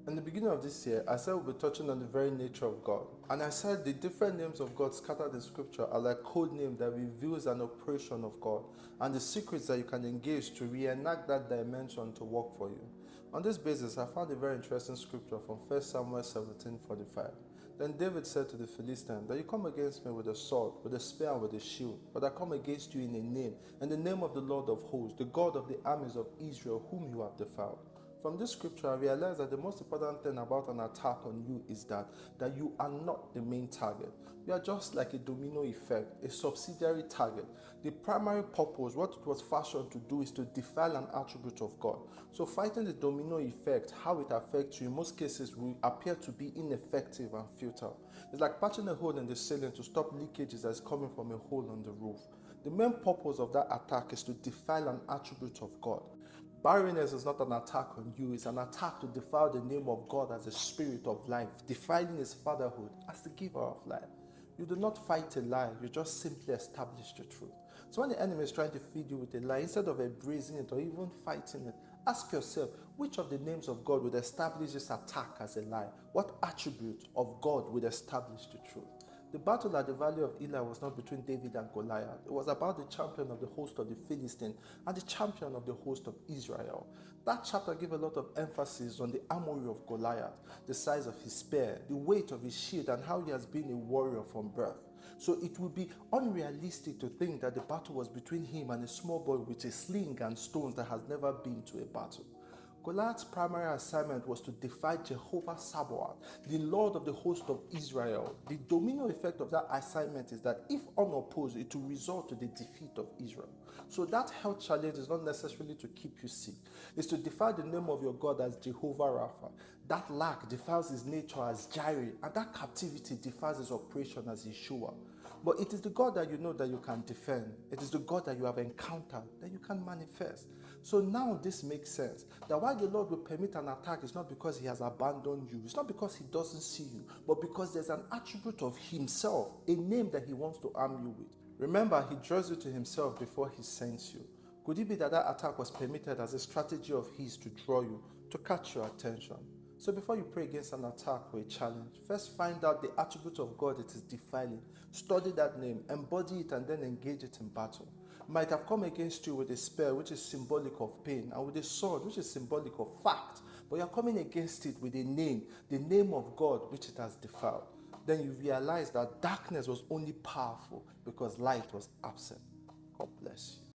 In the beginning of this year, I said we'll be touching on the very nature of God. And I said the different names of God scattered in scripture are like code name that reveals an operation of God and the secrets that you can engage to reenact that dimension to work for you. On this basis, I found a very interesting scripture from 1 Samuel 17:45. Then David said to the Philistine, that you come against me with a sword, with a spear, and with a shield, but I come against you in a name, in the name of the Lord of hosts, the God of the armies of Israel, whom you have defiled. From this scripture, I realized that the most important thing about an attack on you is that you are not the main target. You are just like a domino effect, a subsidiary target. The primary purpose, what it was fashioned to do, is to defile an attribute of God. So fighting the domino effect, how it affects you, in most cases will appear to be ineffective and futile. It's like patching a hole in the ceiling to stop leakages that's coming from a hole on the roof. The main purpose of that attack is to defile an attribute of God. Barrenness is not an attack on you, it's an attack to defile the name of God as a spirit of life, defiling his fatherhood as the giver of life. You do not fight a lie, you just simply establish the truth. So when the enemy is trying to feed you with a lie, instead of embracing it or even fighting it, ask yourself, which of the names of God would establish this attack as a lie? What attribute of God would establish the truth? The battle at the Valley of Elah was not between David and Goliath. It was about the champion of the host of the Philistine and the champion of the host of Israel. That chapter gave a lot of emphasis on the armory of Goliath, the size of his spear, the weight of his shield, and how he has been a warrior from birth. So it would be unrealistic to think that the battle was between him and a small boy with a sling and stones that has never been to a battle. Goliath's primary assignment was to defy Jehovah Sabaoth, the Lord of the host of Israel. The domino effect of that assignment is that if unopposed, it will result to the defeat of Israel. So that health challenge is not necessarily to keep you sick. It's to defy the name of your God as Jehovah Rapha. That lack defiles his nature as Jireh, and that captivity defiles his operation as Yeshua. But it is the God that you know that you can defend. It is the God that you have encountered that you can manifest. So now this makes sense. That why the Lord will permit an attack is not because he has abandoned you. It's not because he doesn't see you. But because there's an attribute of himself, a name that he wants to arm you with. Remember, he draws you to himself before he sends you. Could it be that that attack was permitted as a strategy of his to draw you, to catch your attention? So before you pray against an attack or a challenge, first find out the attribute of God it is defiling. Study that name, embody it, and then engage it in battle. Might have come against you with a spear, which is symbolic of pain, and with a sword, which is symbolic of fact, but you're coming against it with a name, the name of God, which it has defiled. Then you realize that darkness was only powerful because light was absent. God bless you.